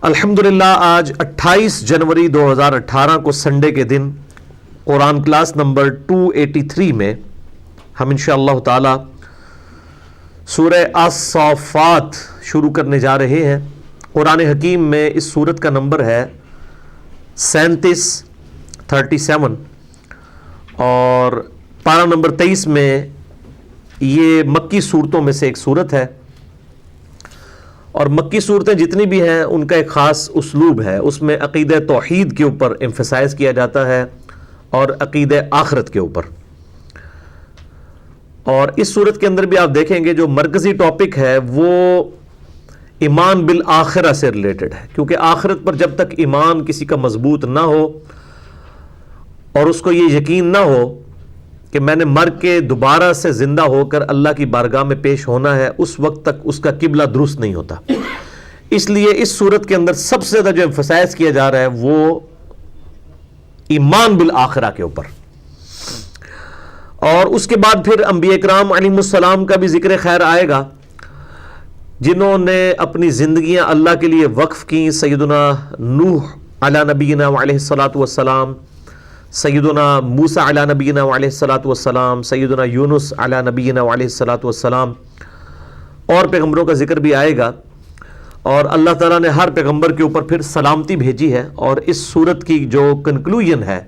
الحمدللہ آج 28 جنوری 2018 کو سنڈے کے دن قرآن کلاس نمبر 283 میں ہم انشاءاللہ تعالی سورہ الصافات شروع کرنے جا رہے ہیں۔ قرآن حکیم میں اس سورت کا نمبر ہے 37 اور پارہ نمبر 23 میں یہ مکی صورتوں میں سے ایک صورت ہے، اور مکی صورتیں جتنی بھی ہیں ان کا ایک خاص اسلوب ہے، اس میں عقیدہ توحید کے اوپر ایمفسائز کیا جاتا ہے اور عقیدہ آخرت کے اوپر۔ اور اس صورت کے اندر بھی آپ دیکھیں گے جو مرکزی ٹاپک ہے وہ ایمان بالآخرہ سے ریلیٹڈ ہے، کیونکہ آخرت پر جب تک ایمان کسی کا مضبوط نہ ہو اور اس کو یہ یقین نہ ہو کہ میں نے مر کے دوبارہ سے زندہ ہو کر اللہ کی بارگاہ میں پیش ہونا ہے، اس وقت تک اس کا قبلہ درست نہیں ہوتا۔ اس لیے اس صورت کے اندر سب سے زیادہ جو ایمفسائز کیا جا رہا ہے وہ ایمان بالآخرہ کے اوپر، اور اس کے بعد پھر انبیاء کرام علیہم السلام کا بھی ذکر خیر آئے گا، جنہوں نے اپنی زندگیاں اللہ کے لیے وقف کی۔ سیدنا نوح علی نبینا علیہ الصلاۃ والسلام، سیدنا موسیٰ علی نبینا علیہ الصلاۃ والسلام، سیدنا یونس علی نبینا علیہ الصلاۃ والسلام، اور پیغمبروں کا ذکر بھی آئے گا۔ اور اللہ تعالیٰ نے ہر پیغمبر کے اوپر پھر سلامتی بھیجی ہے، اور اس صورت کی جو کنکلوژن ہے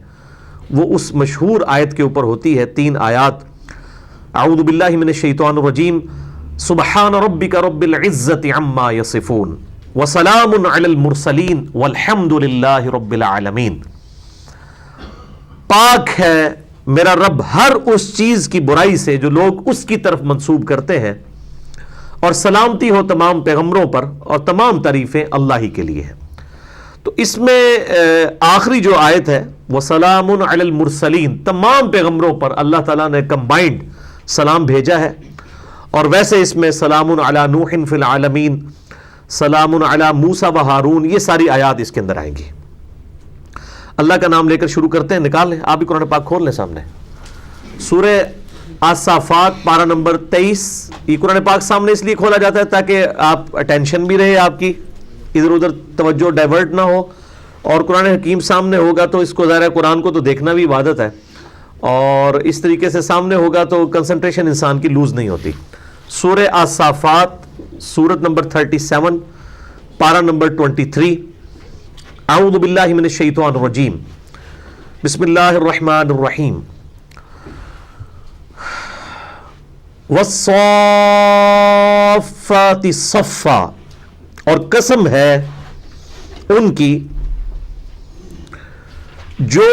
وہ اس مشہور آیت کے اوپر ہوتی ہے، 3 آیات۔ اعوذ باللہ من الشیطان الرجیم، سبحان ربک رب العزت عما یصفون وسلام علی المرسلین والحمد للہ رب العالمین۔ پاک ہے میرا رب ہر اس چیز کی برائی سے جو لوگ اس کی طرف منسوب کرتے ہیں، اور سلامتی ہو تمام پیغمبروں پر، اور تمام تعریفیں اللہ ہی کے لیے ہیں۔ تو اس میں آخری جو آیت ہے وَسَلَامٌ عَلَى الْمُرْسَلِينَ، تمام پیغمبروں پر اللہ تعالیٰ نے کمبائنڈ سلام بھیجا ہے، اور ویسے اس میں سلام علی نوح فی العالمین، سلام علی موسیٰ و ہارون، یہ ساری آیات اس کے اندر آئیں گی۔ اللہ کا نام لے کر شروع کرتے ہیں۔ نکال لیں، آپ بھی قرآن پاک کھول لیں سامنے، سورہ الصافات پارہ نمبر 23۔ یہ قرآن پاک سامنے اس لیے کھولا جاتا ہے تاکہ آپ اٹینشن بھی رہے، آپ کی ادھر ادھر توجہ ڈائیورٹ نہ ہو، اور قرآن حکیم سامنے ہوگا تو اس کو ظاہر ہے قرآن کو تو دیکھنا بھی عبادت ہے، اور اس طریقے سے سامنے ہوگا تو کنسنٹریشن انسان کی لوز نہیں ہوتی۔ سورہ الصافات سورت نمبر 37 پارہ نمبر 23۔ اعوذ باللہ من الشیطان الرجیم، بسم اللہ الرحمن الرحیم۔ والصافات صفا، اور قسم ہے ان کی جو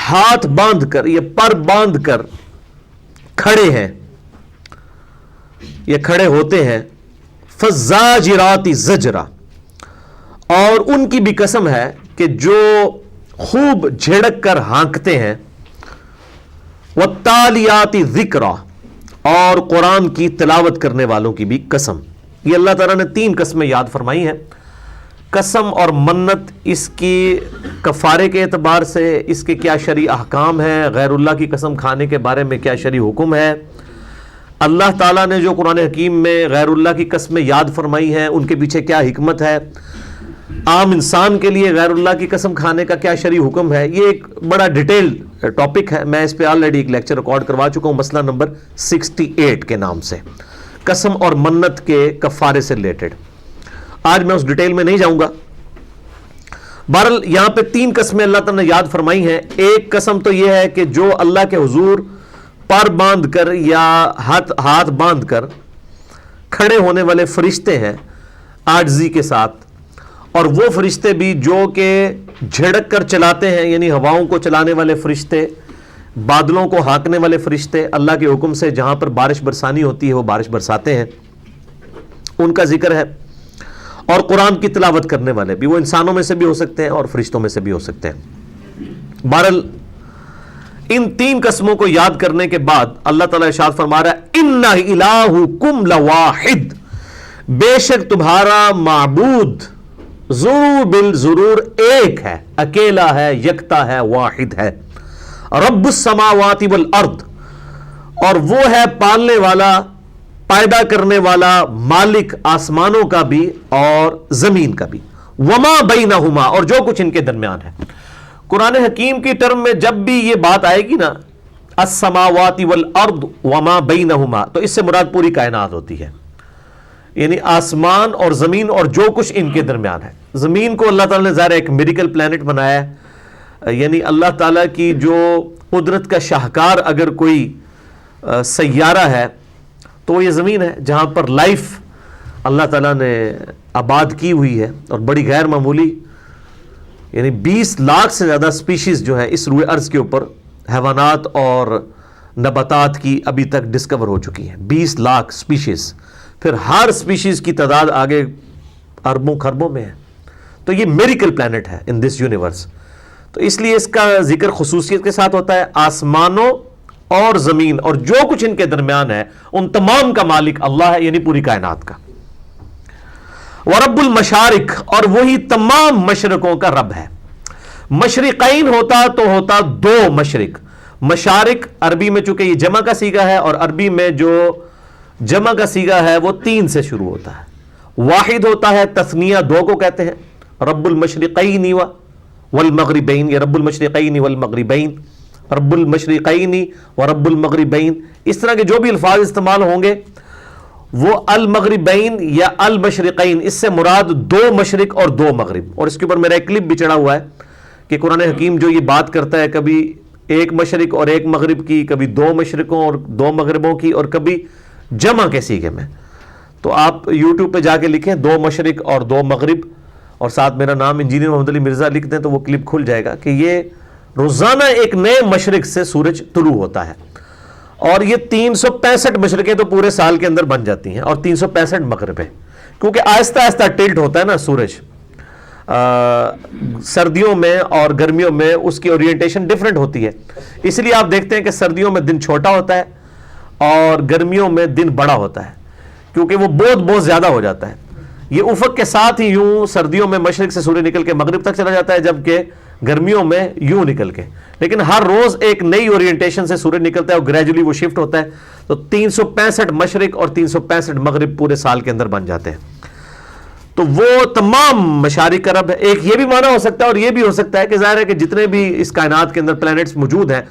ہاتھ باندھ کر یا پر باندھ کر کھڑے ہیں یا کھڑے ہوتے ہیں، فالزاجرات زجرا، اور ان کی بھی قسم ہے کہ جو خوب جھڑک کر ہانکتے ہیں، والتالیات ذکرا، اور قرآن کی تلاوت کرنے والوں کی بھی قسم۔ یہ اللہ تعالیٰ نے 3 قسمیں یاد فرمائی ہیں۔ قسم اور منت، اس کی کفارے کے اعتبار سے اس کے کیا شرعی احکام ہیں، غیر اللہ کی قسم کھانے کے بارے میں کیا شرعی حکم ہے، اللہ تعالیٰ نے جو قرآن حکیم میں غیر اللہ کی قسمیں یاد فرمائی ہیں ان کے پیچھے کیا حکمت ہے، عام انسان کے لیے غیر اللہ کی قسم کھانے کا کیا شرعی حکم ہے۔ یہ ایک بڑا ڈیٹیل ٹاپک ہے، میں اس پہ آلریڈی ایک لیکچر ریکارڈ کروا چکا ہوں، مسئلہ نمبر 68 کے نام سے، قسم اور منت کے کفارے سے ریلیٹڈ۔ آج میں اس ڈیٹیل میں نہیں جاؤں گا۔ بہرحال یہاں پہ 3 قسمیں اللہ تعالیٰ نے یاد فرمائی ہیں۔ ایک قسم تو یہ ہے کہ جو اللہ کے حضور پر باندھ کر یا ہاتھ باندھ کر کھڑے ہونے والے فرشتے ہیں عاجزی کے ساتھ، اور وہ فرشتے بھی جو کہ جھڑک کر چلاتے ہیں، یعنی ہواؤں کو چلانے والے فرشتے، بادلوں کو ہانکنے والے فرشتے، اللہ کے حکم سے جہاں پر بارش برسانی ہوتی ہے وہ بارش برساتے ہیں، ان کا ذکر ہے۔ اور قرآن کی تلاوت کرنے والے بھی، وہ انسانوں میں سے بھی ہو سکتے ہیں اور فرشتوں میں سے بھی ہو سکتے ہیں۔ بہرحال ان 3 قسموں کو یاد کرنے کے بعد اللہ تعالیٰ ارشاد فرما رہا ہے، اِنَّ إِلَٰهُكُمْ لَوَاحِدٌ، بے شک تمہارا معبود ضرور بالضرور ایک ہے، اکیلا ہے، یکتا ہے، واحد ہے۔ رب السماوات والارض، اور وہ ہے پالنے والا پیدا کرنے والا مالک آسمانوں کا بھی اور زمین کا بھی، وما بینہما، اور جو کچھ ان کے درمیان ہے۔ قرآن حکیم کی ٹرم میں جب بھی یہ بات آئے گی نا، السماوات والارض وما بینہما، تو اس سے مراد پوری کائنات ہوتی ہے، یعنی آسمان اور زمین اور جو کچھ ان کے درمیان ہے۔ زمین کو اللہ تعالیٰ نے ظاہر ایک میریکل پلانٹ بنایا ہے، یعنی اللہ تعالیٰ کی جو قدرت کا شاہکار اگر کوئی سیارہ ہے تو وہ یہ زمین ہے، جہاں پر لائف اللہ تعالیٰ نے آباد کی ہوئی ہے، اور بڑی غیر معمولی، یعنی 20 لاکھ سے زیادہ سپیشیز جو ہے اس روئے ارض کے اوپر حیوانات اور نباتات کی ابھی تک ڈسکور ہو چکی ہیں، 20 لاکھ سپیشیز، پھر ہر سپیشیز کی تعداد آگے اربوں خربوں میں ہے۔ تو یہ میریکل پلانٹ ہے ان دس یونیورس، تو اس لیے اس کا ذکر خصوصیت کے ساتھ ہوتا ہے۔ آسمانوں اور زمین اور جو کچھ ان کے درمیان ہے، ان تمام کا مالک اللہ ہے، یعنی پوری کائنات کا۔ وَرَبُّ الْمَشَارِقِ، اور وہی تمام مشرقوں کا رب ہے۔ مشرقین ہوتا تو ہوتا دو مشرق، مشارق عربی میں چونکہ یہ جمع کا صیغہ ہے، اور عربی میں جو جمع کا صیغہ ہے وہ 3 سے شروع ہوتا ہے۔ واحد ہوتا ہے تثنیہ، 2 کو کہتے ہیں، رب المشرقین والمغربین، یا رب المشرقین والمغربین، رب المشرقین و رب المغربین، اس طرح کے جو بھی الفاظ استعمال ہوں گے وہ المغربین یا المشرقین، اس سے مراد 2 مشرق اور 2 مغرب۔ اور اس کے اوپر میرا ایک کلپ بھی چڑھا ہوا ہے کہ قرآن حکیم جو یہ بات کرتا ہے کبھی 1 مشرق اور 1 مغرب کی، کبھی 2 مشرقوں اور 2 مغربوں کی، اور کبھی جمع کے صیغے میں۔ تو آپ یوٹیوب پہ جا کے لکھیں 2 مشرق اور 2 مغرب، اور ساتھ میرا نام انجینئر محمد علی مرزا لکھ دیں تو وہ کلپ کھل جائے گا کہ یہ روزانہ ایک نئے مشرق سے سورج طلوع ہوتا ہے، اور یہ 365 مشرقیں تو پورے سال کے اندر بن جاتی ہیں، اور 365 مغربیں، کیونکہ آہستہ آہستہ ٹلٹ ہوتا ہے نا سورج، سردیوں میں اور گرمیوں میں اس کی اورینٹیشن ڈیفرنٹ ہوتی ہے، اس لیے آپ دیکھتے ہیں کہ سردیوں میں دن چھوٹا ہوتا ہے اور گرمیوں میں دن بڑا ہوتا ہے، کیونکہ وہ بہت زیادہ ہو جاتا ہے۔ یہ افق کے ساتھ ہی یوں سردیوں میں مشرق سے سورج نکل کے مغرب تک چلا جاتا ہے، جبکہ گرمیوں میں یوں نکل کے، لیکن ہر روز ایک نئی اورینٹیشن سے سورج نکلتا ہے اور گریجولی وہ شفٹ ہوتا ہے، تو 365 مشرق اور 365 مغرب پورے سال کے اندر بن جاتے ہیں۔ تو وہ تمام مشارق کا رب ہے۔ ایک یہ بھی معنی ہو سکتا ہے، اور یہ بھی ہو سکتا ہے کہ ظاہر ہے کہ جتنے بھی اس کائنات کے اندر پلانٹس موجود ہیں،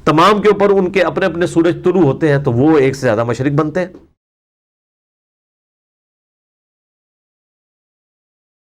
تمام کے اوپر ان کے اپنے اپنے سورج طلوع ہوتے ہیں، تو وہ ایک سے زیادہ مشرق بنتے ہیں۔